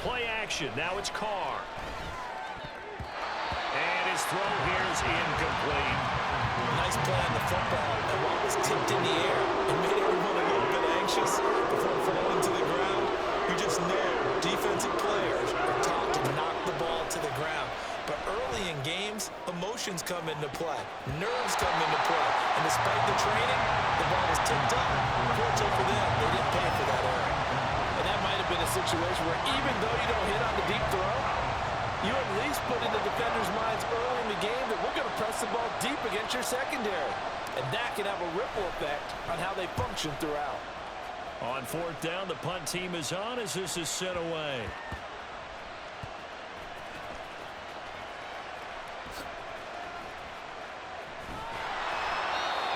Play action. Now it's Carr. And his throw here is incomplete. Nice play on the football. The ball was tipped in the air and made everyone a little bit anxious before falling to the ground. You just know defensive players are taught to knock the ball to the ground. But early in games, emotions come into play. Nerves come into play. And despite the training, the ball was tipped up. Unfortunately for them, they didn't pay for that error. And that might have been a situation where even though you don't hit on the deep throw, you at least put in the defenders' minds early in the game that we're going to press the ball deep against your secondary. And that can have a ripple effect on how they function throughout. On fourth down, the punt team is on as this is sent away.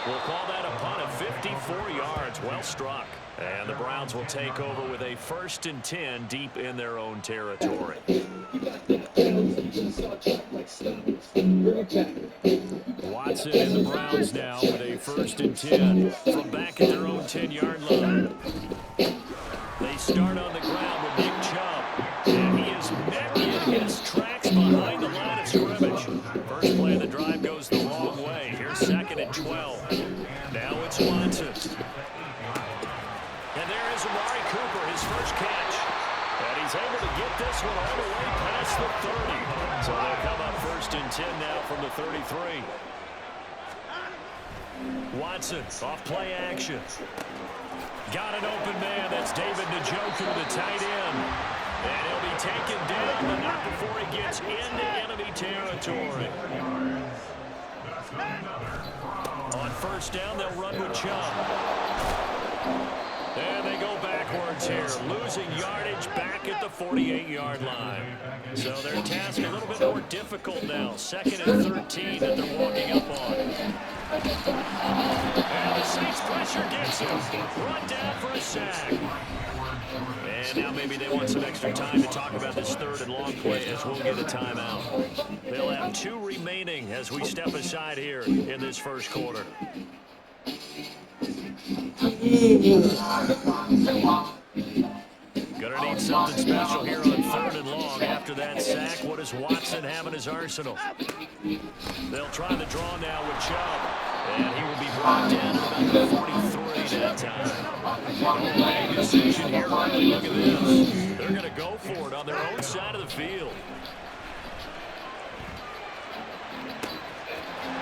We'll call that a punt of 54 yards. Well struck. And the Browns will take over with a 1st and 10 deep in their own territory. Watson and the Browns now with a 1st and 10 from back at their own 10-yard line. They start on the ground with Nick Chubb. And he is met in his tracks behind the line of scrimmage. First play of the drive goes the wrong way. Here's 2nd and 12. Now it's Watson. And there is Amari Cooper, his first catch. And he's able to get this one all the way past the 30. So they'll come up 1st and 10 now from the 33. Watson off play action. Got an open man. That's David Njoku, the tight end. And he'll be taken down, but not before he gets into enemy territory. On 1st down, they'll run with Chubb. And they go backwards here, losing yardage back at the 48-yard line. So their task a little bit more difficult now. 2nd and 13 that they're walking up on. And the Saints pressure gets him. Run down for a sack. And now maybe they want some extra time to talk about this 3rd and long play as we'll get a timeout. They'll have 2 remaining as we step aside here in this first quarter. Gonna need something special here on 3rd and long. After that sack, what does Watson have in his arsenal? They'll try the draw now with Chubb. And he will be brought down at about 43 that time. Big decision here. Look at this. They're going to go for it on their own side of the field.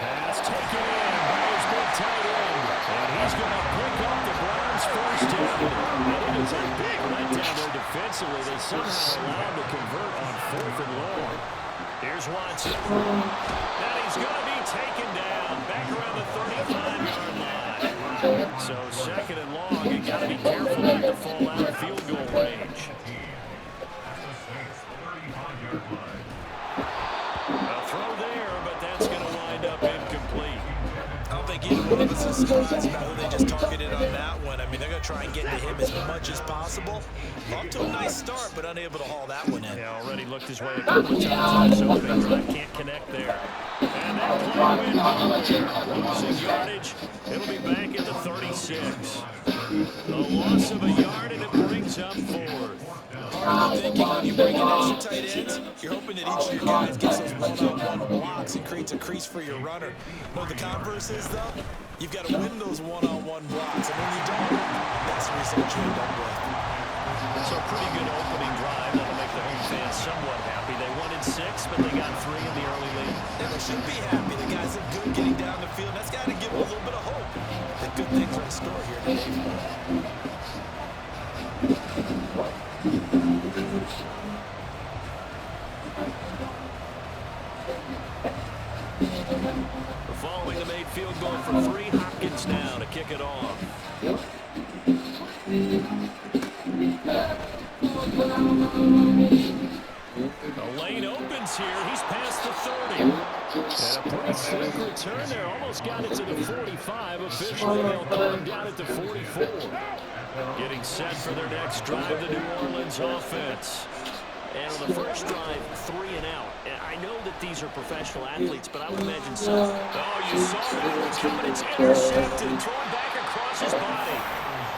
Pass taken in by his big tight end. And he's going to pick up the Browns' first down. And it is a big letdown there defensively. They somehow allowed to convert on 4th and long. Here's Watson. And he's going to be taken down back around the 35-yard line. So 2nd and long, you got to be careful not to fall out of field goal range. A throw there, but that's going to wind up incomplete. I don't think either one of us is surprised about who they just targeted on that one. I mean, they're going to try and get to him as much as possible. Off to a nice start, but unable to haul that one in. Yeah, already looked his way a couple of times on his opening drive. Can't connect there. And that play went losing yardage. It'll be back at the 36. The loss of a yard, and it brings up 4th. Part of the thinking when you bring in extra tight ends, you're hoping that each of your guys gets those one-on-one blocks and creates a crease for your runner. What the converse is, though, you've got to win those one-on-one blocks, and when you don't, that's the result you end up with. So a pretty good opening drive that'll make the home fans somewhat happy. They wanted 6, but they got 3 in the early lead. And they should be happy. The guys look good getting down the field. That's got to give them a little bit of hope that good things are in store here today. Following the made field goal for 3, Hopkins now to kick it off. The lane opens here. He's past the 30. And a pretty slick return there. Almost got it to the 45. Officially, they'll call him down at the 44. Getting set for their next drive, the New Orleans offense. And on the first drive, 3 and out. And I know that these are professional athletes, but I would imagine so. Oh, you saw that coming. It's intercepted, thrown back across his body.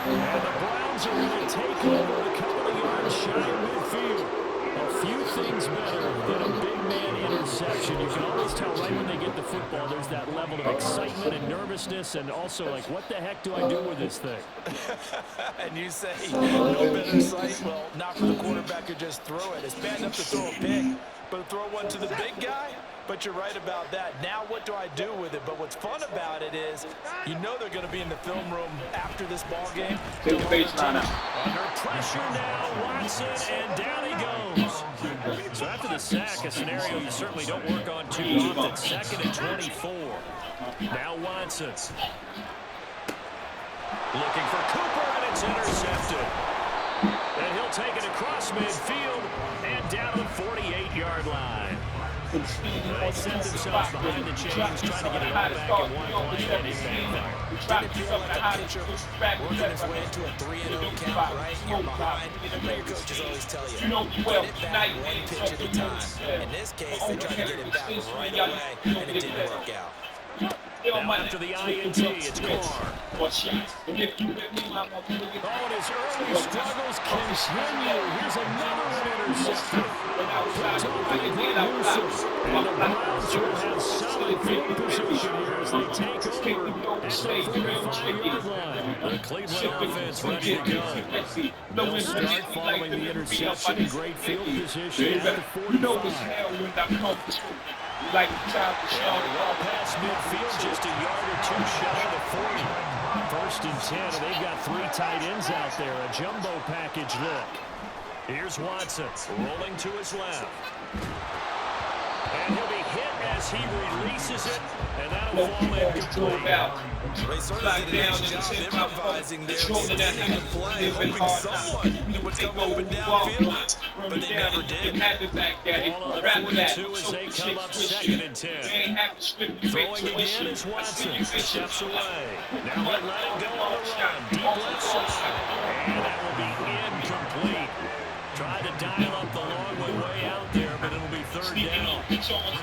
And the Browns are going to take over a couple of yards shy of midfield. A few things better than a big man interception. You can always tell right when they get the football, there's that level of excitement and nervousness, and also like, what the heck do I do with this thing? And you say, no better sight? Well, not for the quarterback who just threw it. It's bad enough to throw a pick, but throw one to the big guy? But you're right about that. Now what do I do with it? But what's fun about it is you know they're going to be in the film room after this ball game. Take the baseline out. Under pressure now, Watson, and down he goes. So after the sack, a scenario you certainly don't work on too often. 2nd and 24. Now Watson. Looking for Cooper, and it's intercepted. And he'll take it across midfield and down to the 48-yard line. They set themselves behind the chains, trying to get it all back in one play and in back. Didn't feel like the pitcher working his way into a 3-0 count, right? You're behind. Your coaches always tell you, get it back one pitch at a time. In this case, they tried to get it back right away, and it didn't work out. Now after the INT, it's Carr. Oh, and his early struggles continue. Here's another one intercepted. And the Browns will have solid field position here as they take over at the 45-yard line. The Cleveland offense ready to go. They'll start following the interception in great field position at the 45. Like the child to show Well past midfield, just a yard or two shy of the 40. 1st and 10, and they've got 3 tight ends out there. A jumbo package look. Here's Watson rolling to his left. And he'll be hit as he releases it, and that'll fall incomplete. They certainly did a nice job improvising there, extending the play, hoping someone would come open downfield, but they never did. Ball on the 42 as they come up 2nd and 10. Throwing again is Watson. Steps away. Now let it go on the run. Deep left side. And that will be incomplete. Tried to dial up the long way out there, but it'll be 3rd down.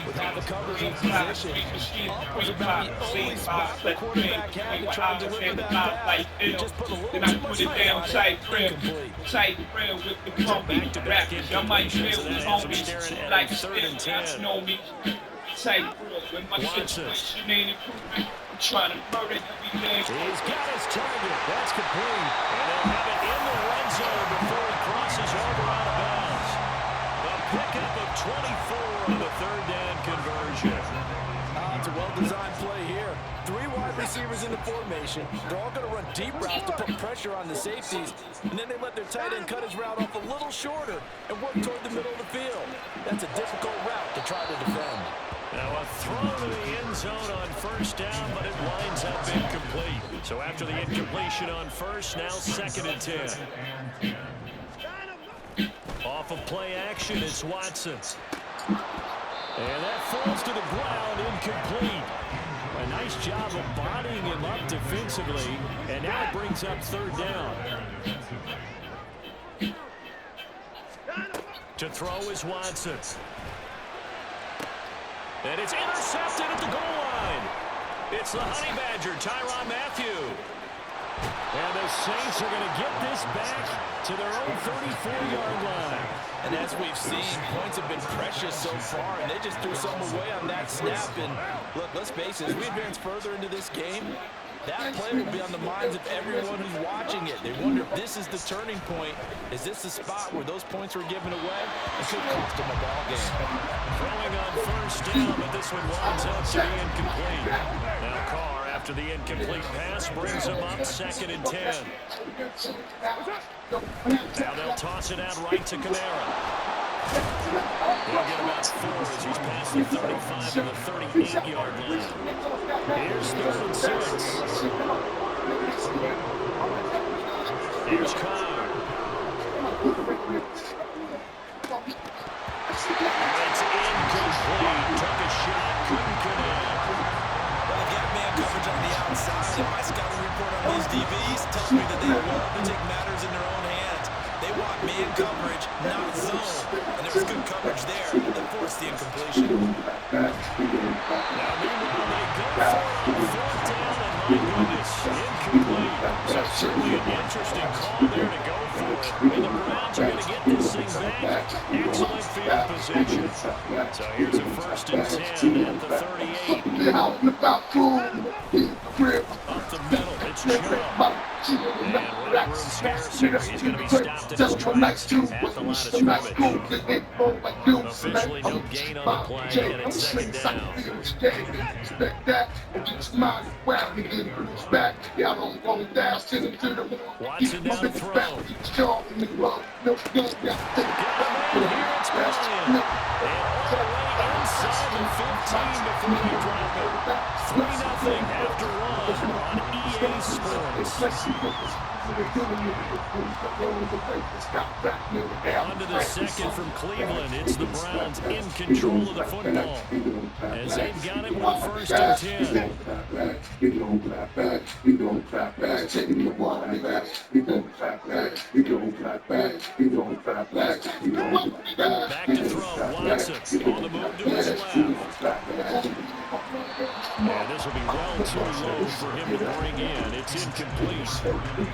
Without the coverage in position, up was about the only spot the quarterback had to try to deliver that pass. He just put a little too much weight on it. Incomplete. Back-to-back incompletions, and that has them staring at a 3rd and 10. Watson. Trying to murder everything. He's got his target. That's complete. And they'll have it in the red zone before he crosses over out of bounds. A pickup of 24 on the 3rd down conversion. It's a well-designed play here. 3 wide receivers in the formation. They're all going to run deep routes to put pressure on the safeties. And then they let their tight end cut his route off a little shorter and work toward the middle of the field. That's a difficult route to try to defend. Now a throw to the end zone on 1st down, but it winds up incomplete. So after the incompletion on 1st, now 2nd and 10. Off of play action, it's Watson. And that falls to the ground, incomplete. A nice job of bodying him up defensively, and now it brings up 3rd down. To throw is Watson. And it's intercepted at the goal line. It's the Honey Badger, Tyrann Mathieu. And the Saints are going to get this back to their own 34-yard line. And as we've seen, points have been precious so far, and they just threw some away on that snap. And look, let's face it, as we advance further into this game, that play will be on the minds of everyone who's watching it. They wonder if this is the turning point. Is this the spot where those points were given away? It could cost them a ball game. Throwing on 1st down, but this one winds up to be incomplete. Now Carr, after the incomplete pass, brings him up 2nd and 10. Now they'll toss it out right to Kamara. He'll get about 4 as he's past the 35 to the 38-yard line. Here's 3rd and 6. Here's Carr. It's incomplete. Took a shot, couldn't connect. Well, they've got man coverage on the outside, and my scouting report on these DBs tells me that they love to take matters in their own hands. They want man coverage, not zone. And there was good coverage there that forced the incompletion. Now, meanwhile, they go for it on 4th down, and my goodness, incomplete. So certainly an interesting call there to go for it. And the Browns are going to get this thing back. Excellent field position. So here's a 1st and 10 at the 38. Up the middle, it's Chubb. And running room scarce here. He's going to be stopped in his tracks at the line of scrimmage. Officially no gain on the play, and it's 2nd down. Watson down to throw. Get the man here, it's Bryant. And all the way inside the 15 before we drop it. 3-0 after 1 on EA Sports. On to the 2nd from Cleveland. It's the Browns in control of the football as they've got it with a 1st and 10. Back to throw. Watson on the move to his left. And this will be well too low for him to bring in. It's incomplete.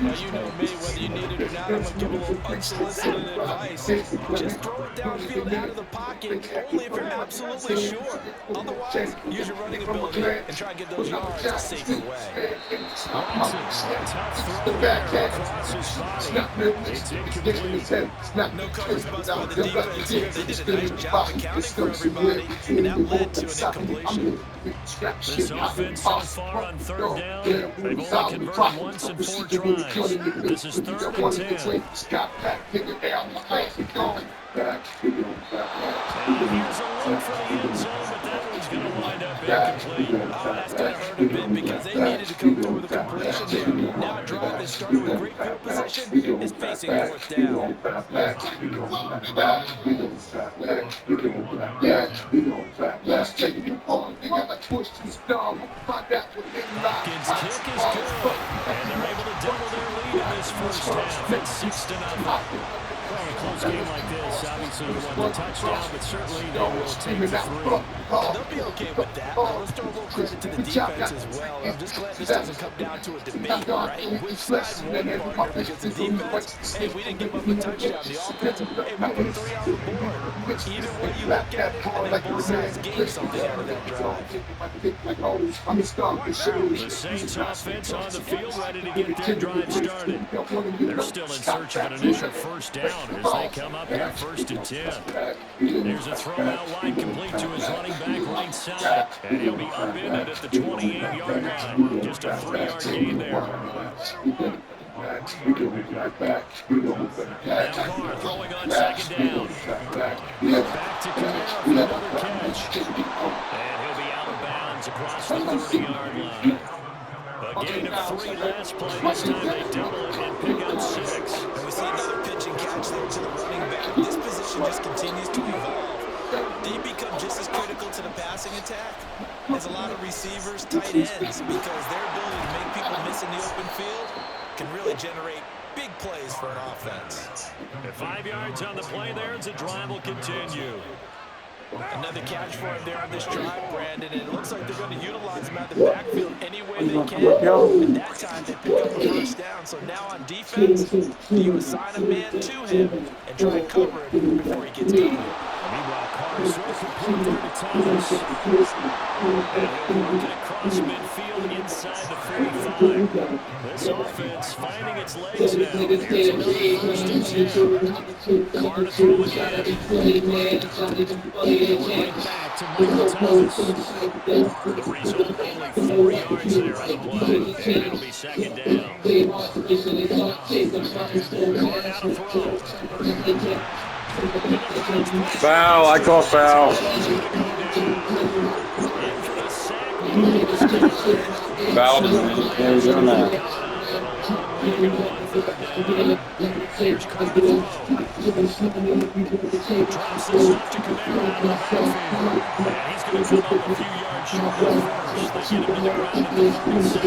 Now, you know me, whether you need it or not, I'm going to give a little unsolicited advice. Just throw it downfield out of the pocket, only if you're absolutely sure. Otherwise, use your running ability and try and get those yards a safer way. Watson, a tough throw there across his body. It's incomplete. No coverage bust by the defense here. They did a nice job accounting for everybody, and that led to an incompletion. This offense so far on 3rd down, they've only converted once in 4 tries. This is 3rd and 10. And here's a look for the end zone, but that one's going to wind up incomplete. Oh, that's going to hurt a bit because they needed to come through with a completion there. Now a drive that started with great field position is facing 4th down. Hopkins' kick is good, and they're able to double their lead in this 1st half. It's 6-0. Well, in a close game like this, obviously you want the touchdown, but certainly they will take the 3. They'll be okay with that. Now, let's throw a little credit to the defense as well. I'm just glad this doesn't come down to a debate, right? Which side won, partner, because the defense, hey, we didn't give up a touchdown. The offense, hey, we put 3 on the board. Either way you look at it, I think both sides gained something out of that drive. The Saints offense on the field, ready to get their drive started. They're still in search of an initial 1st down as they come up here 1st and 10. There's a throw out wide complete to his running back right side, and he'll be upended at the 28-yard line. Just a 3-yard gain there. Now Carr throwing on 2nd down. Back to Kamara for another catch. And he'll be out of bounds across the 30-yard line. A gain of 3 last play. This time they double it and pick up 6. And we see another pitch and catch there to the running back. This position just continues to evolve. They become just as critical to the passing attack as a lot of receivers, tight ends, because their ability to make people miss in the open field can really generate big plays for an offense. And 5 yards on the play there as the drive will continue. Another catch for him there on this drive, Brandon, and it looks like they're going to utilize him out the backfield any way they can. And that time they pick up a 1st down. So now on defense, you assign a man to him and try and cover him before he gets going. Meanwhile, Carr is so complete there to Thomas. And he'll work it across midfield inside the 45. This offense finding its legs now. Here's another 1st and 10. Carr to throw again. Right back to Michael Thomas. The result, only 4 yards there on the play, and it'll be 2nd down. Carr now to throw. Foul, I call foul. Foul. Arizona. Here's Carr to throw. Drops this off to Kamara. And he's going to come up a few yards short of first. They get him to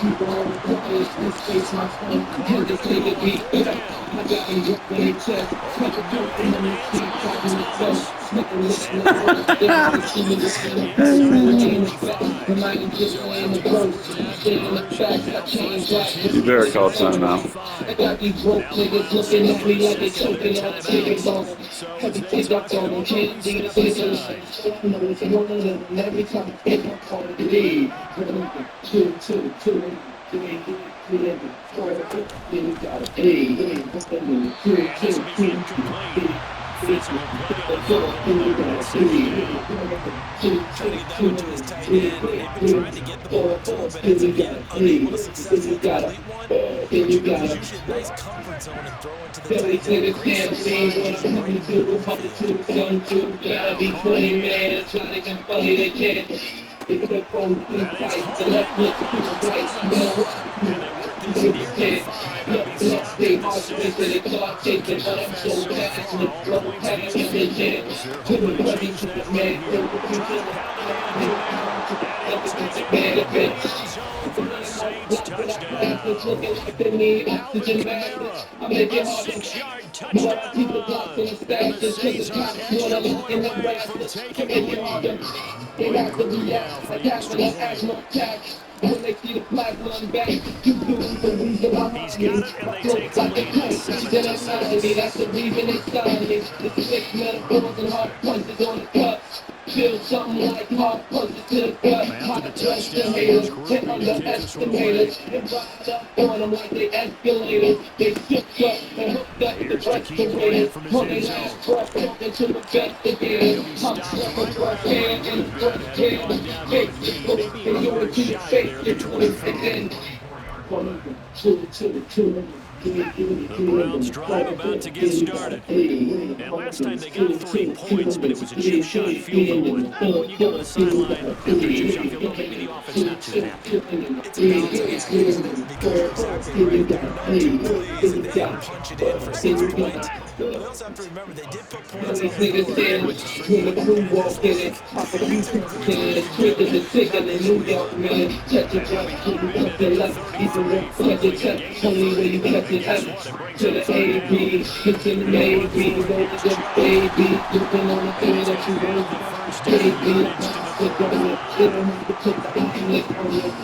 the ground at the 47. Carr to throw again. Inside the 25. So after 4 down conversion, now first and 10 You better call inside the time now. 25. Now the Browns set for the second of their timeouts. So as they talk it over, we step aside. And this will be incomplete. Physical play on the football on that second down. Trying to get that one to his tight end, and they've been trying to get the ball to him, but as again, unable to successfully complete one. What you need is usually a nice comfort zone and throw into the tight end. Great line, just right through the field. Now calling it in. That is hauled in. And they work this near the 5. They'll be stopped at the 6. Kicking defense so far, all points against the Eagles. They're hoping to change that right here. Trying to pound it in Kamara. And he'll take it in the end zone for the Saints touchdown. Alvin Kamara, a 6-yard touchdown run. And the Saints are an extra point away from taking the lead. Quick group now for the extra point. He's got it, and they take the lead at 7-6. After the touchdown, Coach Groupie to kick this one away. Here's to keep playing from his end zone. He'll be stopped right around where he would have been had he gone down to the knee. Maybe a yard shy there at the 25. The Browns drive about to get started. And last time they got 3 points, but it was a chip shot field goal. And when you go to the sideline after a chip shot field goal, maybe the offense not too happy. It's a balancing act, isn't it? Because you're exactly right. They're not too pleased, and they got to punch it in for 6 points. But they also have to remember they did put points on the board, which is to the A.B. It's in the Navy. Go to the baby. Looking on the thing that you want. Baby.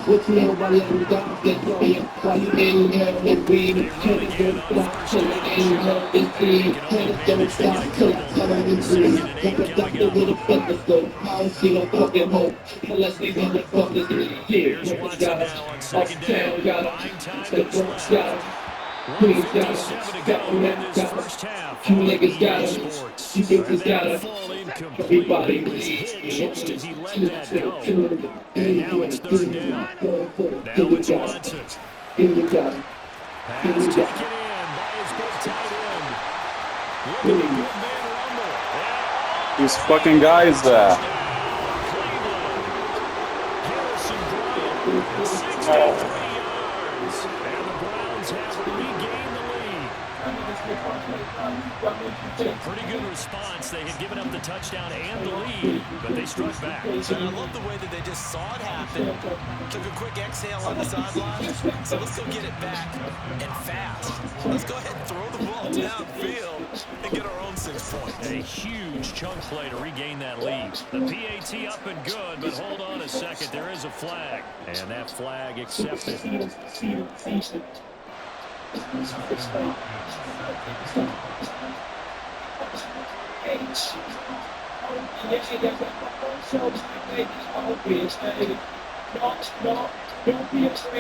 What's more about letting God get on you? While you in here with me, can it go fly? Till it ain't her and see. Can it don't stop till I come out and breathe? Like a doctor with a stethoscope. I don't see no fucking hope unless these motherfuckers in here. Got it. Uptown got it. The Bronx got it. Queens got it, got it, you niggas got it, you niggas got it, everybody bleeds, just as he let that go. And now it's 3rd down. Now it's Watson. Pass taken in by his big tight end. Look at the good man rumble. These fucking guys there. Harrison Bryant, 63 yards. And the Browns have regained the lead. Pretty good response. They had given up the touchdown and the lead, but they struck back. And I love the way that they just saw it happen, took a quick exhale on the sideline. So let's go get it back and fast. Let's go ahead and throw the ball downfield and get our own 6 points. A huge chunk play to regain that lead. The PAT up and good, but hold on a second. There is a flag, and that flag accepted.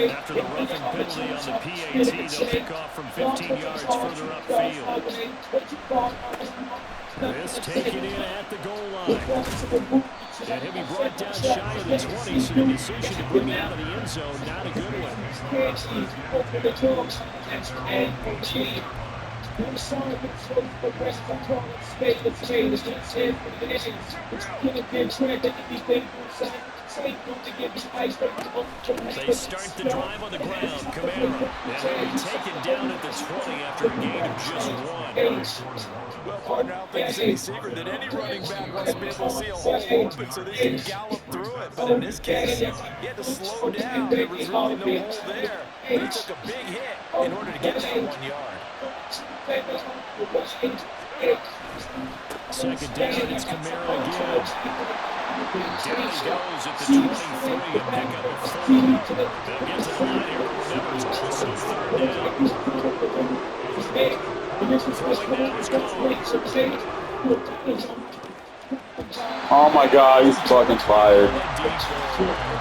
After the roughing penalty on the PAT, they'll kick off from 15 yards further upfield. This taken in at the goal line. And he'll be brought down shy of the 20, so the decision to bring it out of the end zone, not a good one. They start the drive on the ground. Kamara, and they'll be taken down at the 20 after a gain of just 1. Well, partner, I don't think it's any secret that any running back wants to be able to see a hole open so they can gallop through it. But in this case, he had to slow down. There was really no hole there. He took a big hit in order to get that 1 yard. Second down, it's Kamara again. Down he goes at the 23 and pick up a 4. They'll get to the line here, but remember, it's also third down. Throwing now is Cole. Oh my God, he's fucking fired.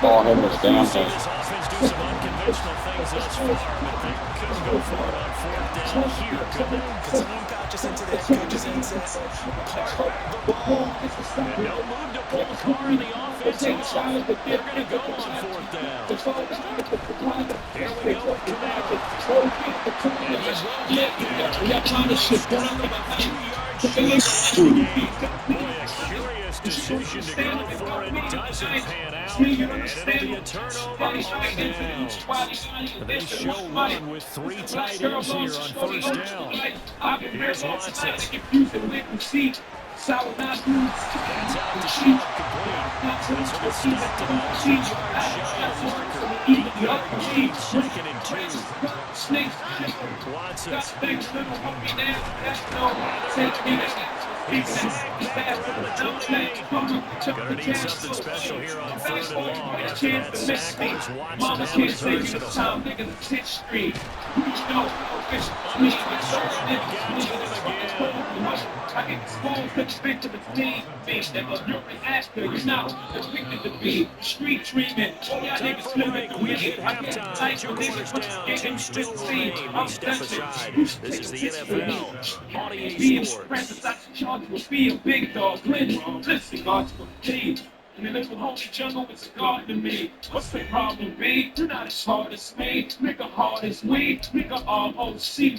Call him the damn thing. This offense do some unconventional things thus far, but they couldn't go for it on fourth down here, could they? Could someone got just into that coach's headset? Park the ball. And no move to pull the car in the offense off. They're going to go on fourth down. Here we go with Kamara. And he won't get there. Struggled a few yards short of the game. Boy, a curious decision to go for it. Doesn't pan out. And it'll be a turnover on down. They show one with 3 tight ends here on first down. Here's Watson. That's out to Sheep complete. This will be stopped about 2 yards shy of marker. 8-yard gain, 2nd and 2. Watson. He's sacked back around the 28. Gonna need something special here on 3rd and long. After that sack, was Watson having versatile. Time for a break. We hit halftime. 2 quarters down. 2 still remain. We step aside. This is the NFL on EA Sports. In the little holy jungle, it's a garden to me. What's the problem, babe? You're not as hard as me. Nigga hard as we. Nigga ROC.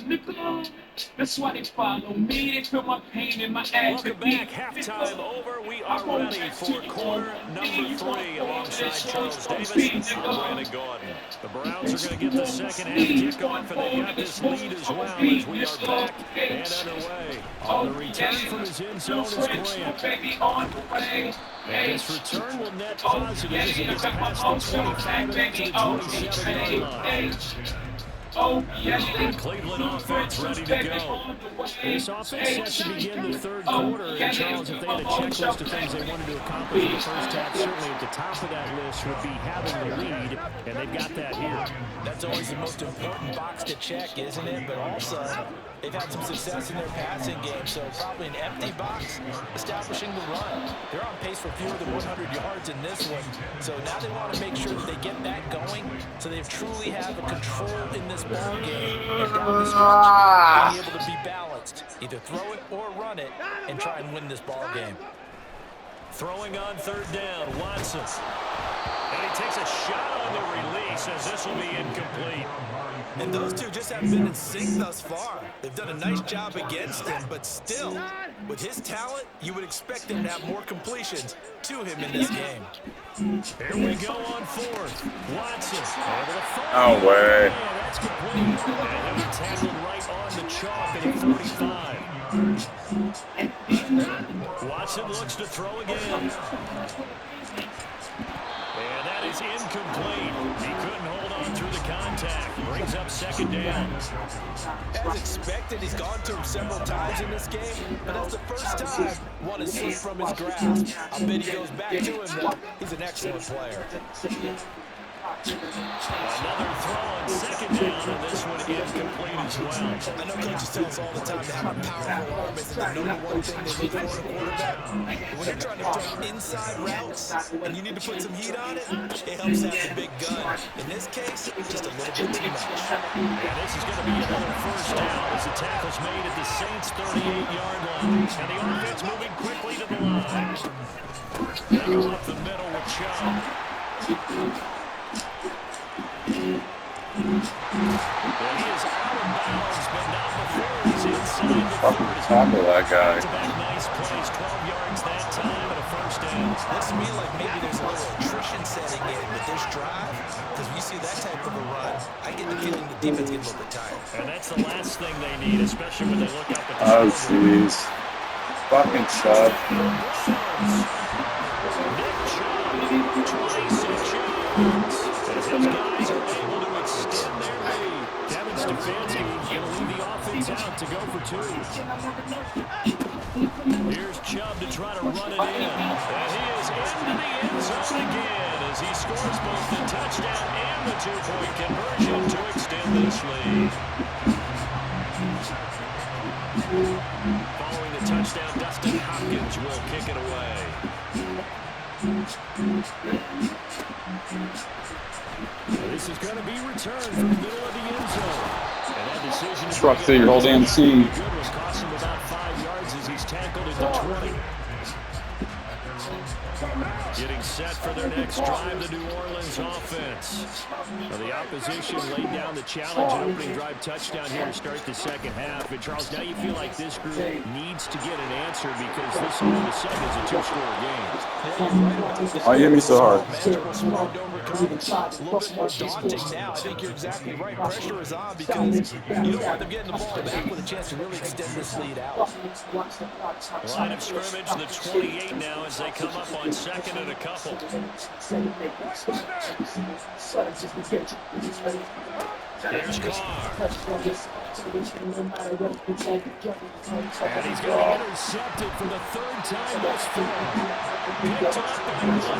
Nigga. That's why they follow me. They feel my pain in my ass. Welcome back. Halftime over. We are ready for quarter number 3 alongside Charles Davis and Brandon Gordon. The Browns are going to get the second half kickoff, and they've got this lead as well as we are back and underway. On the return from his end zone is Grant. And this return will net positive as he gets past the 25 and up to the 27-yard line. Cleveland offense ready to go. This offense set to begin the 3rd quarter. And Charles, if they had a checklist of things they wanted to accomplish in the first half, certainly at the top of that list would be having the lead, and they've got that here. That's always the most important box to check, isn't it? But also, they've had some success in their passing game, so probably an empty box establishing the run. They're on pace for fewer than 100 yards in this one, so now they want to make sure that they get that going so they truly have a control in this ball game and down the stretch, being able to be balanced, either throw it or run it, and try and win this ball game. Throwing on 3rd down, Watson. And he takes a shot on the release as this will be incomplete. And those two just haven't been in sync thus far. They've done a nice job against him, but still, with his talent, you would expect him to have more completions to him in this game. Here we go on 4th. Watson. No way. That's complete. And he'll be tackled right on the chalk at the 45. Watson looks to throw again. And that is incomplete. He couldn't hold on through the contact. Brings up 2nd down. As expected, he's gone to him several times in this game, but that's the first time one has slipped from his grasp. I bet he goes back to him, though. He's an excellent player. Another throw on 2nd down, and this one incomplete as well. I know coaches tell us all the time to have a powerful arm isn't the #1 thing they look for in a quarterback. When you're trying to throw inside routes and you need to put some heat on it, it helps have the big gun. In this case, just a little bit too much. And this is going to be another 1st down as the tackle's made at the Saints' 38-yard line. And the offense moving quickly to the line. They go up the middle with Chubb. And he is out of bounds, but not before he's inside the 30. Tackle that guy. Nice plays, 12 yards that time and a 1st down. Looks to me like maybe there's a little attrition setting in with this drive, because when you see that type of a run, I get the feeling the defense gets a little bit tired. And that's the last thing they need, especially when they look up at the Oh, jeez. Fucking Chubb. Nick Chubb, 26 yards. As his guys are able to extend their lead. Kevin Stefanski is going to lead the offense is out to go for 2. Here's Chubb to try to run it in. And he is into the end zone again as he scores both the touchdown and the 2-point conversion to extend this lead. Following the touchdown, Dustin Hopkins will kick it away. This is going to be returned from the middle of the end zone. And that decision is Truck thing, hold damn team. Cost him about 5 yards as he's tackled at the 20. Getting set for their next drive, the New Orleans offense. Now the opposition laid down the challenge and opening drive touchdown here to start the second half. And Charles, now you feel like this group needs to get an answer because this all of a sudden is a 2-score game. Why you hit me so hard? A little bit more daunting now. I think you're exactly right. Pressure is on because you don't want them getting the ball back with a chance to really extend this lead out. Line of scrimmage, the 28 now as they come up on second and a couple. Here's Carr. And he's going to be intercepted for the 3rd time this fall. Picked up on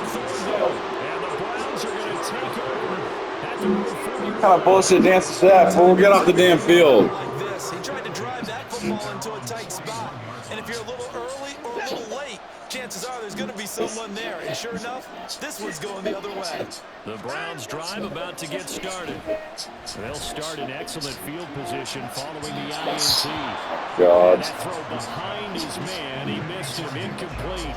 3rd down. And the Browns are going to take over at the 40. What kind of bullshit dance is that, fool? Get off the damn field. Like this. He tried to drive that football into a tight spot. And if you're a little early or a little late, chances are there's going to be someone there. And sure enough, this one's going the other way. The Browns drive about to get started. They'll start in excellent field position following the INT. God. That throw behind his man, he missed him, incomplete.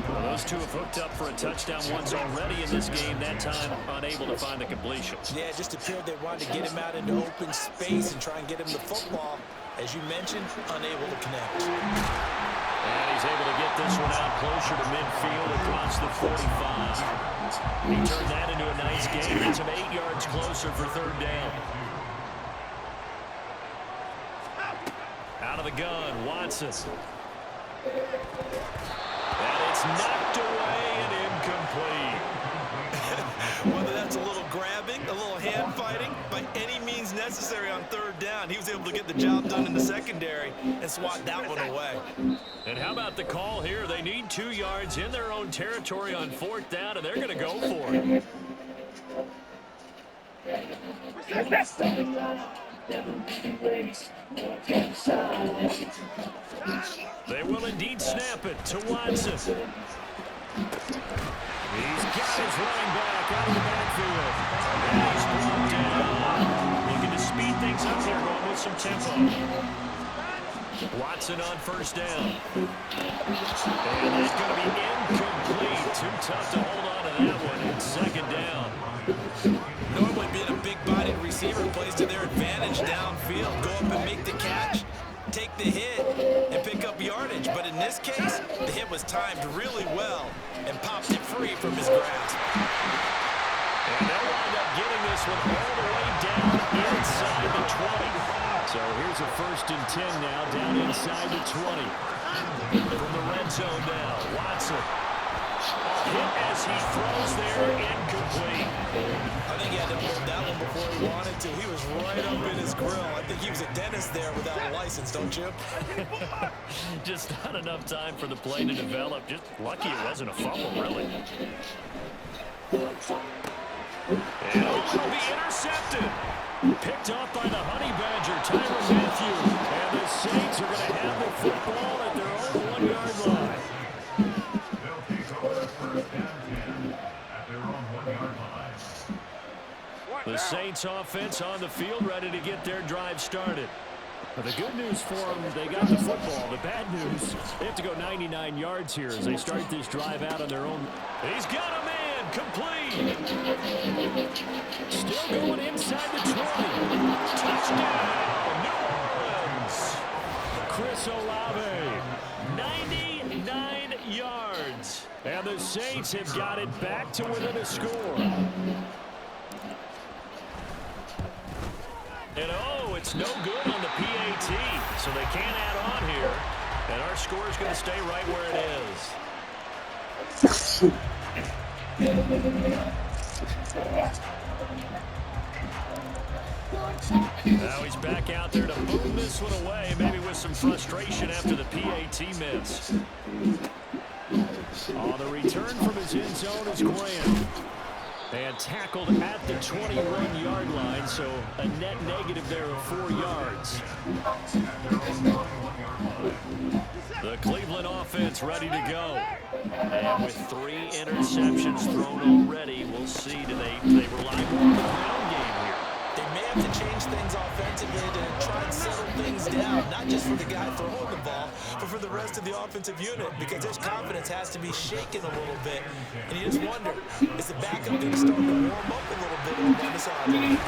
Well, those two have hooked up for a touchdown once already in this game, that time unable to find the completion. Yeah, it just appeared they wanted to get him out into open space and try and get him the football. As you mentioned, unable to connect. And he's able to get this one out closer to midfield across the 45. He turned that into a nice game. Gets him 8 yards closer for 3rd down. Out of the gun, Watson. And it's knocked away and incomplete. Whether that's a little grabbing, a little hand fighting, by any means necessary on 3rd down, he was able to get the job done in the secondary and swat that one away. And how about the call here? They need 2 yards in their own territory on 4th down, and they're going to go for it. They will indeed snap it to Watson. He's got his running back out of the backfield. And he's brought down. Looking to speed things up here, going with some tempo. Watson on 1st down. And that's going to be incomplete. Too tough to hold on to that one. It's 2nd down. Normally being a big-bodied receiver plays to their advantage downfield. Go up and make the catch, take the hit, and pick up yardage. But in this case, the hit was timed really well and popped it free from his grasp. And they'll wind up getting this one all the way down inside the 20. So here's a 1st and 10 now, down inside the 20. From the red zone now, Watson. Hit as he throws there, incomplete. I think he had to hold that one before he wanted to. He was right up in his grill. I think he was a dentist there without a license, don't you? Just not enough time for the play to develop. Just lucky it wasn't a fumble, really. And it'll be intercepted. Picked off by the Honey Badger, Tyrann Mathieu. And the Saints are going to have the football at their own 1-yard line. The Saints offense on the field ready to get their drive started. But the good news for them, they got the football. The bad news, they have to go 99 yards here as they start this drive out on their own. He's got a man, complete. Still going inside the 20. Touchdown, New Orleans. Chris Olave, 99 yards. And the Saints have got it back to within a score. And oh, it's no good on the PAT, so they can't add on here. And our score is going to stay right where it is. Now he's back out there to boom this one away, maybe with some frustration after the PAT miss. On the return from his end zone is Graham. And tackled at the 21-yard line, so a net negative there of 4 yards. The Cleveland offense ready to go. And with 3 interceptions thrown already, we'll see, do they rely more on the ground game here? They may have to change things offensively to try and settle things down, not just for the guy throwing the ball, but for the rest of the offensive unit, because his confidence has to be shaken a little bit. And you just wonder, is the backup going to start to warm up a little bit on this offense? And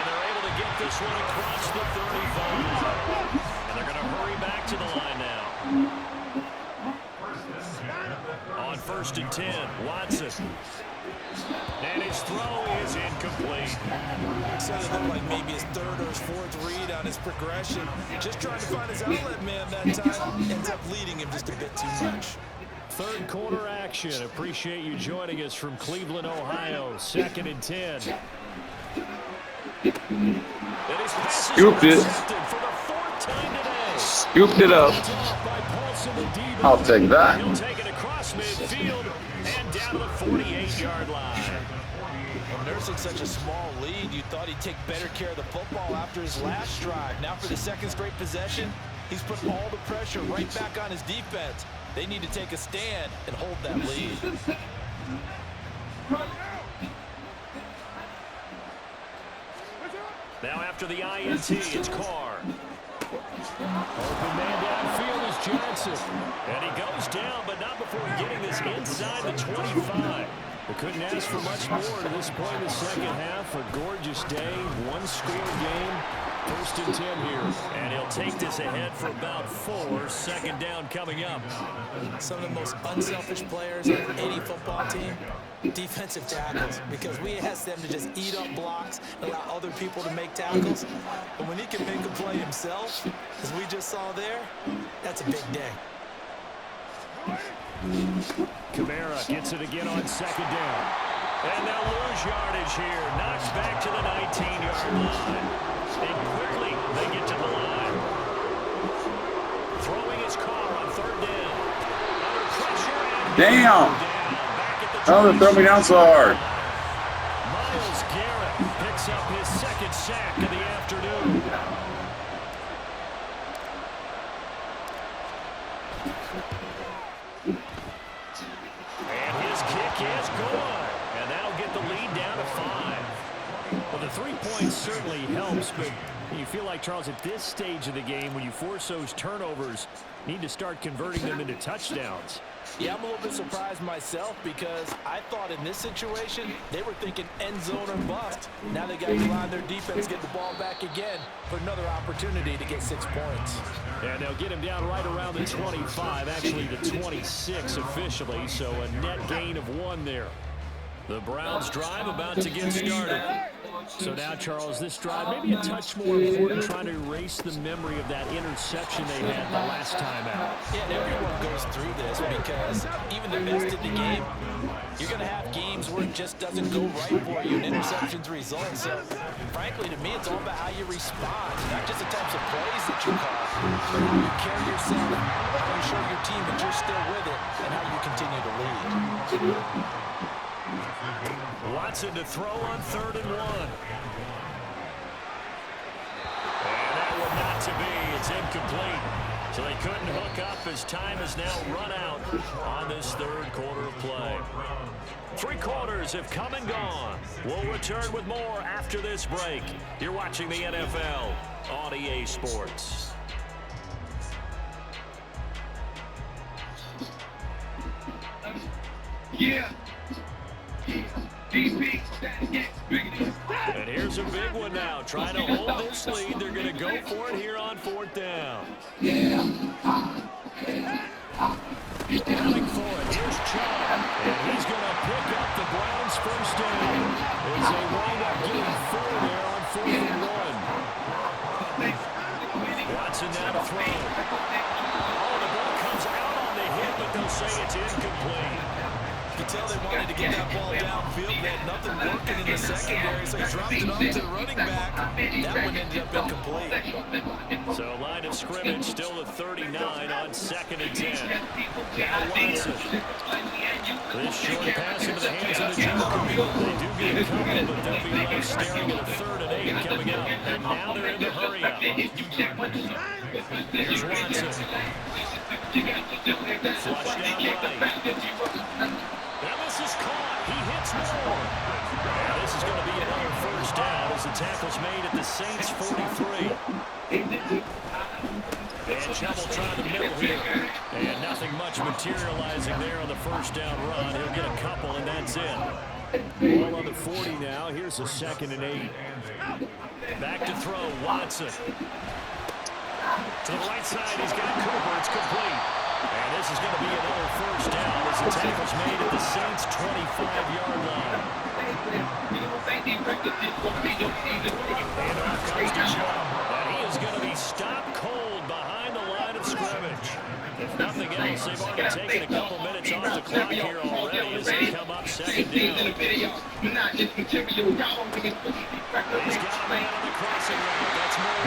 they're able to get this one across the 35. And they're going to hurry back to the line now. On 1st and 10, Watson. And his throw is incomplete. So it looked like maybe his 3rd or his 4th read on his progression. Just trying to find his outlet man that time. Ends up leading him just a bit too much. 3rd quarter action. Appreciate you joining us from Cleveland, Ohio. 2nd and 10. Scooped it. Scooped it up. I'll take that. He'll take it across midfield and down to the 48-yard line. Well, nursing such a small lead, you thought he'd take better care of the football after his last drive. Now for the 2nd straight possession, he's put all the pressure right back on his defense. They need to take a stand and hold that lead. Now after the INT, it's Carr. Open man downfield is Johnson. And he goes down, but not before getting this inside the 25. We couldn't ask for much more to this point in the 2nd half. A gorgeous day, 1-score game. 1st and 10 here. And he'll take this ahead for about 4. 2nd down coming up. Some of the most unselfish players on any football team, defensive tackles, because we ask them to just eat up blocks, allow other people to make tackles. But when he can make a play himself, as we just saw there, that's a big day. Kamara gets it again on 2nd down. And they'll lose yardage here. Knocks back to the 19-yard line. And quickly, they get to the line. Throwing his car on 3rd down. Under pressure. And Damn. Oh, they throw me down so hard. Myles Garrett picks up his 2nd sack of the afternoon. And his kick is good. And that'll get the lead down to 5. Well, the 3 points certainly helps, but you feel like, Charles, at this stage of the game, when you force those turnovers, you need to start converting them into touchdowns. Yeah, I'm a little bit surprised myself because I thought in this situation, they were thinking end zone or bust. Now they got to rely on their defense, get the ball back again for another opportunity to get 6 points. And they'll get him down right around the 25, actually the 26 officially, so a net gain of 1 there. The Browns drive about to get started. So now, Charles, this drive maybe a touch more important, trying to erase the memory of that interception they had the last time out. Yeah, and everyone goes through this because even the best in the game, you're going to have games where it just doesn't go right for you and interceptions result. So, frankly, to me, it's all about how you respond, not just the types of plays that you call, but how you carry yourself, how you show your team that you're still with it, and how you continue to lead. Watson to throw on 3rd and 1. And that one not to be. It's incomplete. So they couldn't hook up as time has now run out on this 3rd quarter of play. 3 quarters have come and gone. We'll return with more after this break. You're watching the NFL on EA Sports. Yeah. And here's a big one now. Trying to hold this lead. They're going to go for it here on 4th down. Coming for it. Here's Chubb. And he's going to pick up the Browns' 1st down as they wind up getting 4 there on 4th and 1. Watson now to throw. Oh, the ball comes out on the hit, but they'll say it's incomplete. You could tell they wanted to get that ball downfield. They had nothing working in the secondary, so he dropped it off to the running back. That one ended up incomplete. So line of scrimmage still at 39 on 2nd and 10. Now Watson. This short pass into the hands of the Joker. They do get a couple, but they'll be left staring at a 3rd and 8 coming up. And now they're in the hurry-up. Here's Watson. Flush down right. Now this is caught. He hits more. And this is going to be another 1st down as the tackle's made at the Saints' 43. And trouble trying the middle here. And nothing much materializing there on the 1st down run. He'll get a couple, and that's it. Ball on the 40 now. Here's a 2nd and 8. Back to throw, Watson. To the right side, he's got Cooper. It's complete. And this is going to be another 1st down as the tackle's made at the Saints' 25-yard line. And off comes to Chubb. And he is going to be stopped cold behind the line of scrimmage. If nothing else, they've already taken a couple minutes off the clock here already as they come up 2nd down. He's got a man on the crossing route. That's more.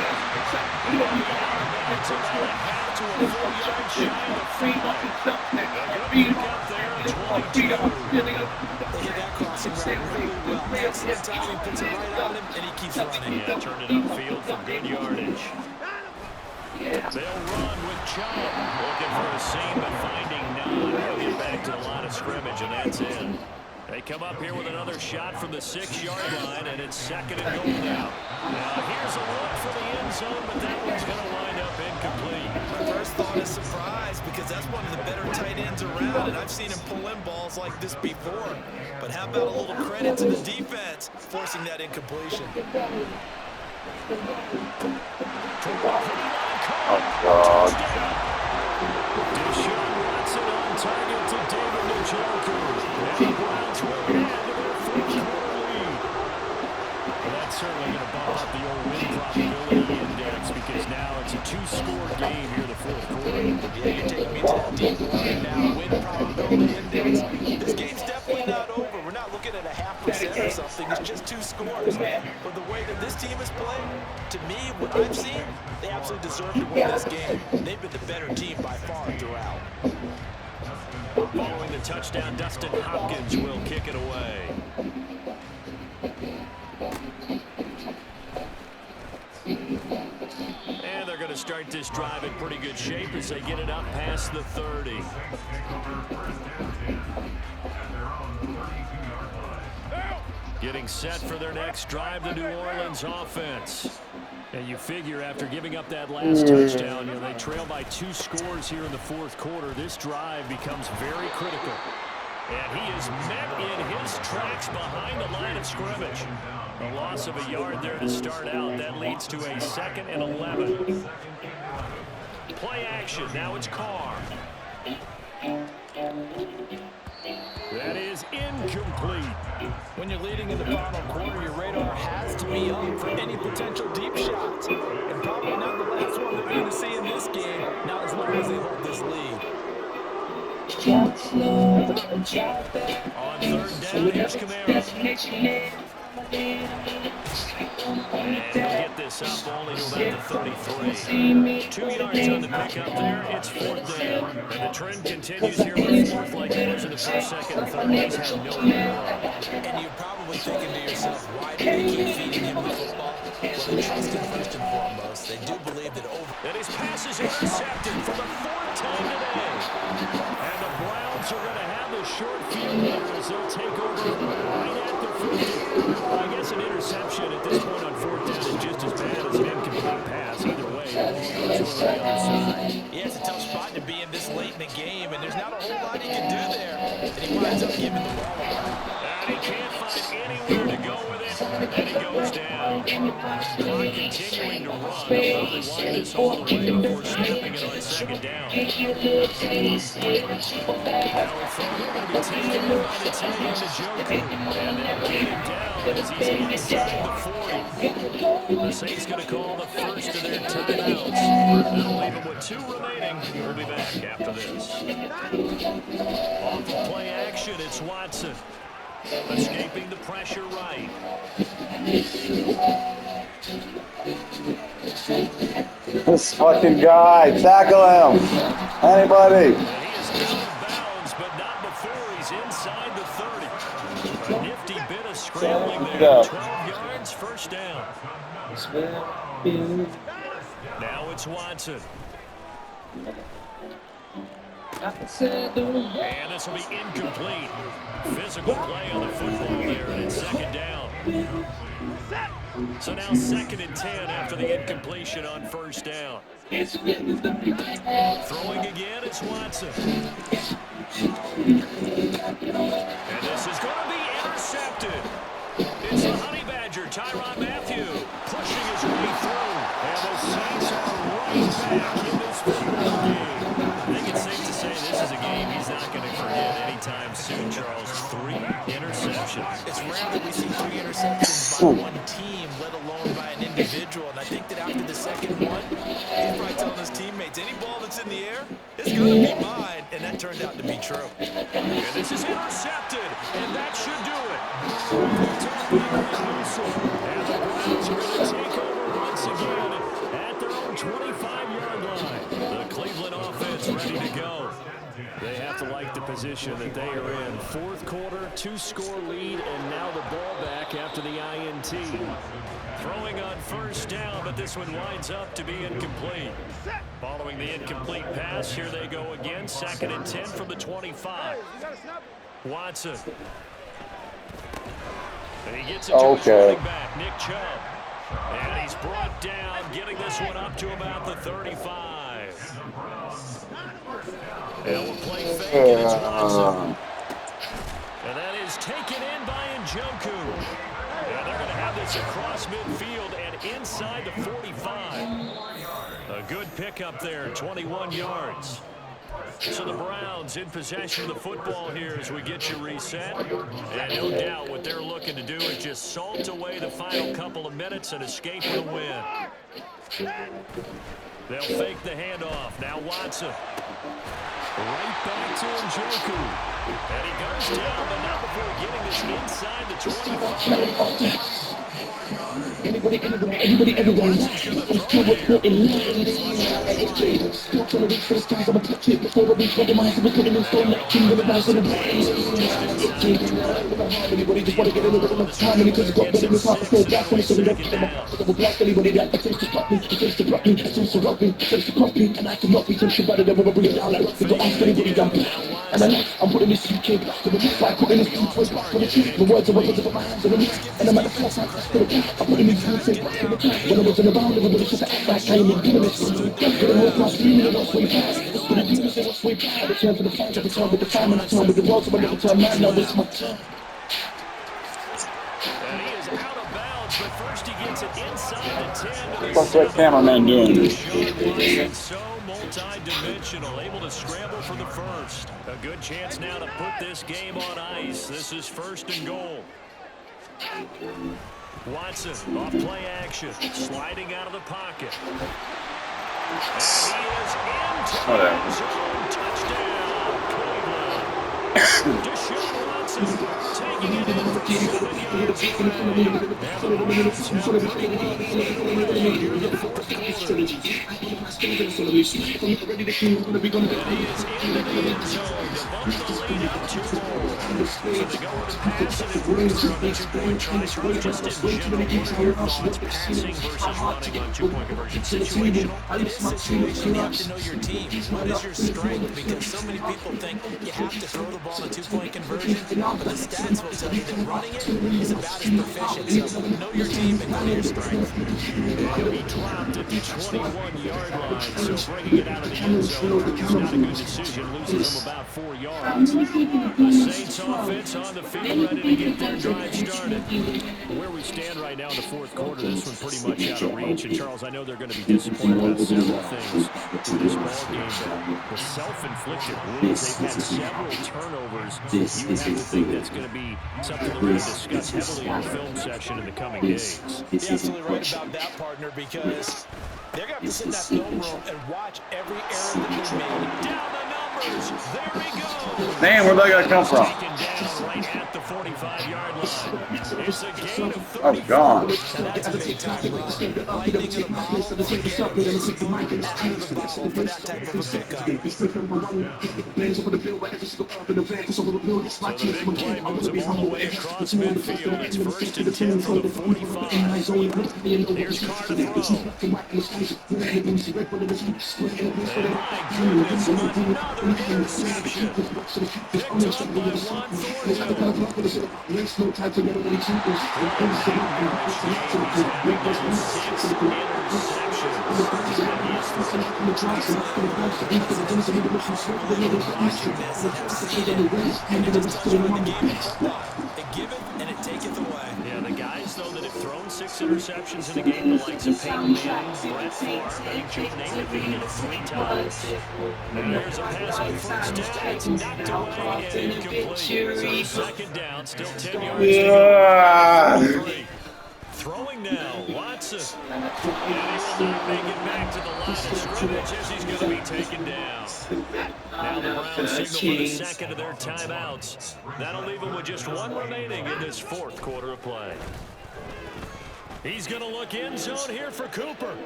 It's about a half to a 4-yard shy of the freeway. They're going to pick up there at 22. They hit that crossing route really well. Excellent timing, puts it right on him, and he keeps running. Yeah, turned it upfield for good yardage. They'll run with Chubb. Looking for a seam, but finding none. He'll get back to the line of scrimmage, and that's it. They come up here with another shot from the 6-yard line, and it's 2nd and goal now. Now, here's a look for the end zone, but that one's going to wind up incomplete. My first thought is surprise, because that's one of the better tight ends around, and I've seen him pull in balls like this before. But how about a little credit to the defense forcing that incompletion? Oh, God. Deshaun Watson on target to David Njoku. And the Browns will add to their 4th-quarter lead. Well, that's certainly going to bump up the old win probability index because now it's a 2-score game here in the 4th quarter. Yeah, you're taking me to that deep line now. Win probability index. This game's definitely not over. We're not looking at a 0.5% or something. It's just 2 scores. But the way that this team is playing, to me, what I've seen, they absolutely deserve to win this game. They've been the better team by far throughout. Following the touchdown, Dustin Hopkins will kick it away. And they're going to start this drive in pretty good shape as they get it up past the 30. Getting set for their next drive, the New Orleans offense. And you figure after giving up that last touchdown, they trail by 2 scores here in the 4th quarter. This drive becomes very critical. And he is met in his tracks behind the line of scrimmage. A loss of a yard there to start out. That leads to a 2nd and 11. Play action. Now it's Carr. That is incomplete. When you're leading in the final quarter, your radar has to be up for any potential deep shots. And probably not the last one they're going to see in this game, not as long as they hold this lead. On 3rd down, here's Kamara. And he'll get this up only to about the 33. 2 yards on the pickup there. It's 4th down. And the trend continues here with 4th like it was in the 1st, 2nd, and 3rd. He's had no more. And you're probably thinking to yourself, why do they keep feeding him the football? Well, they trust him first and foremost. They do believe that And his pass is intercepted for the 4th time today. And the Browns are going to have a short field here as they'll take over right at the 50. Well, I guess an interception at this point on 4th down is just as bad as an incomplete pass. Either way, it goes over the other side. Yeah, it's a tough spot to be in this late in the game, and there's not a whole lot he can do there. And he winds up giving the ball away. And he can't find anywhere to go with it, and he goes down. Clock continuing to run. They'll probably want this all the way before snapping it on 2nd down. Now it's going to be taken by the tight end to Joker, and they'll get him down as he's inside the 40. The Saints going to call the first of their timeouts. They'll leave him with 2 remaining. We'll be back after this. Off of play action it's Watson. Escaping the pressure right. This fucking guy, tackle him. Anybody? And he is out of bounds, but not before he's inside the 30. A nifty bit of scrambling there. 12 yards, first down. Now it's Watson. And this will be incomplete. Physical play on the football there, and it's second down. So now 2nd and 10 after the incompletion on first down. Throwing again, it's Watson. And this is going to be intercepted. It's the Honey Badger, Tyrann Mathieu, pushing his way through. And the Saints are right back in this football game. I think it's safe to say this is a game he's not going to forget anytime soon, Charles. 3 interceptions. It's rare that we see 3 interceptions by one team, let alone by an individual. And I think that after the second one, he's probably telling his teammates, any ball that's in the air, it's going to be mine. And that turned out to be true. And this is intercepted, and that should do it. And the Browns are going to take over once again at their own 25-yard line. The Cleveland offense ready to go. They have to like the position that they are in. 4th quarter, 2-score lead, and now the ball back after the INT. Throwing on first down, but this one winds up to be incomplete. Following the incomplete pass, here they go again. 2nd and 10 from the 25. Watson. And he gets it to his running back, Nick Chubb. And he's brought down, getting this one up to about the 35. And we'll play fake, and it's Watson. And that is taken in by Njoku. And they're going to have this across midfield and inside the 45. A good pickup there, 21 yards. So the Browns in possession of the football here as we get you reset. And no doubt what they're looking to do is just salt away the final couple of minutes and escape with a win. They'll fake the handoff. Now Watson. Right back to Njoku. And he goes down, but not before getting this inside the 25. Anybody, everyone. I'm still reporting live. Still trying to reach for the stars. I'ma touch it before I reach for the minds. I'ma put it in stone like king of the bounce on the brains. Anybody just wanna get a little bit of time. And because it's got better than half a full back. When it's a red, I'm a double black. Anybody that attempts to stop me, attempts to block me, attempts to rock me, attempts to pump me. And I can not be tempted by the devil. I'll bring it down like rock. Go ask anybody down. And I'm putting this UK black to the beat. By putting this deep voice back for the truth. The words are weapons, I put my hands on the meat. And I'm at the forefront. I'm putting these words in back to the track. When I was in the bound, everybody just act like I ain't doing this. Get the whole cross screaming and lost way fast. What's gonna do this? What's way back? I return for the fans. I return with the time. And I turn with the world. So I never turn man. Now it's my turn. And he is out of bounds, but first he gets it inside the 10. What's that cameraman doing? So multi-dimensional, able to scramble for the first. A good chance now to put this game on ice. This is 1st and goal. Watson, off play action, sliding out of the pocket. And he is into the end zone. Touchdown, Cleveland. Deshaun Watson taking it in for 7 yards. And the Browns have the lead here in the 4th quarter. And he is into the end zone to bump the lead up 2 more. So they go with a pass, and it works on the 2-point try. Just in general, what are your thoughts passing versus running on 2-point conversion? Situational? In this situation, you have to know your team. What is your strength? Because so many people think you have to throw the ball in a 2-point conversion, but the stats will tell you that running it is about as proficient. So know your team and know your strength. And he dropped at the 21-yard line, so bringing it out of the end zone is not a good decision, losing him about 4 yards. The Saints offense on the field, ready to get their drive started. Where we stand right now in the 4th quarter, this one pretty much out of reach. And Charles, I know they're going to be disappointed about several things in this ball game, but the self-inflicted wounds, they've had several turnovers. You have to think that's going to be something they're going to discuss heavily in the film session in the coming days. You're absolutely right about that, partner, because they're going to have to sit in that film room and watch every error that they've made. Down the numbers. There he goes. Man, where'd that guy come from? Taken down right at the 45-yard line. It's a gain of 34. Oh, gone. Now that's a big-time run. Lightning in a bottle. Forget it. Out of the bottle for that type of a pickup. So the big play moves him all the way across midfield. It's 1st and 10 from the 45. Here's Carr to throw. And my goodness, another interception. Picked up by Juan Yeah, the guys, though, that have thrown 6 interceptions in a game, the likes of Peyton Manning, Brett Favre, I think Joe Namath did it 3 times. And there's a pass on 1st down. It's knocked away and incomplete. So 2nd down, still 10 yards to go. Throwing now, Watson. And he will not make it back to the line of scrimmage as he's going to be taken down. Now the Browns signal for the 2nd of their timeouts. That'll leave them with just 1 remaining in this 4th quarter of play. He's going to look end zone here for Cooper.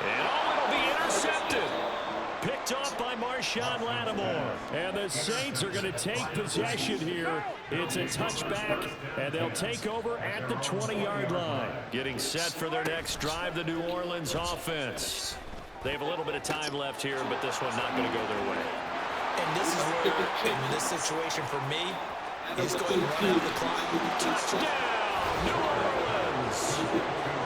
And it'll be intercepted. Picked off by Marshawn Lattimore. And the Saints are going to take possession here. It's a touchback, and they'll take over at the 20-yard line. Getting set for their next drive, the New Orleans offense. They have a little bit of time left here, but this one not going to go their way. And this is where, in this situation for me, he's going to run out the clock. Touchdown, New Orleans.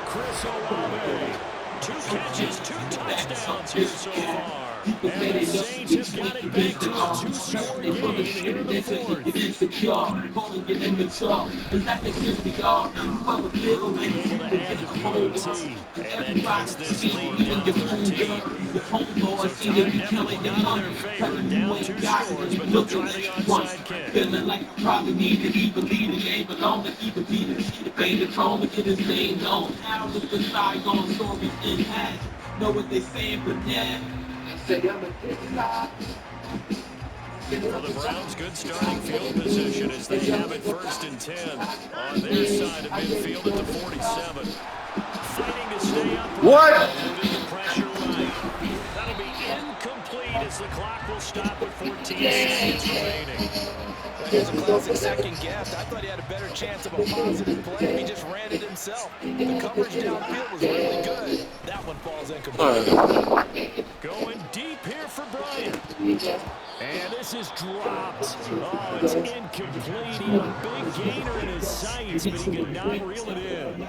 Chris Olave. 2 catches, 2 touchdowns here so far. And the Saints have got it back to a 2-score game here in the 4th. Able to add to PAT, and that cuts this lead down to 13. So time definitely not in their favor. Down 2 scores, but they'll try the onside kick. Feeling like I probably need to be believing they belong to keep it beating. The pain to throne to get his name known. How with the side-gone stories in half. Know what they saying, but yeah. For the Browns, good starting field position as they have it 1st and 10 on their side of midfield at the 47. Fighting to stay up. What? The pressure right. That'll be incomplete as the clock will stop with 14 seconds remaining. Here's a classic second guess. I thought he had a better chance of a positive play. He just ran it himself. The coverage downfield was really good. That one falls incomplete. Going deep here for Bryant. And this is dropped. Oh, it's incomplete. He had a big gainer in his sights, but he could not reel it in.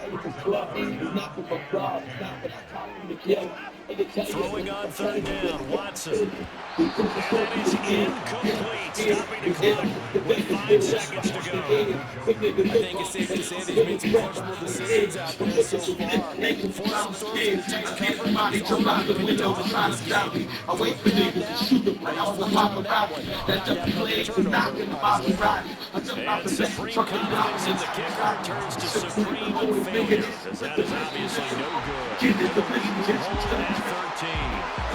Throwing on 3rd down, Watson. And that is incomplete. Stopping the clock with 5 seconds to go. I think it's safe to say that he's made some questionable decisions out there so far. Forced some throws in tight coverage. He's allowed to win over trying to stop me. I wait for niggas to shoot the play off the top of that one. That's up the legs and knocking the bottom right. And supreme confidence in the kicker turns to supreme failure, as that is obviously no good. Hold at 13.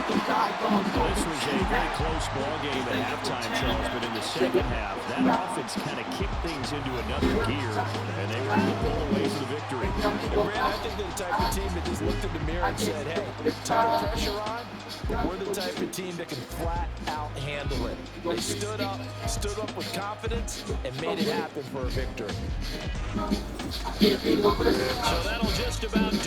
This was a very close ball game at halftime, Charles, but in the 2nd half, that offense kind of kicked things into another gear, and they were able to pull away for the victory. And Brad, I think they're the type of team that just looked in the mirror and said, hey, time pressure on, we're the type of team that can flat out handle it. They stood up with confidence, and made it happen for a victory. So that'll just about do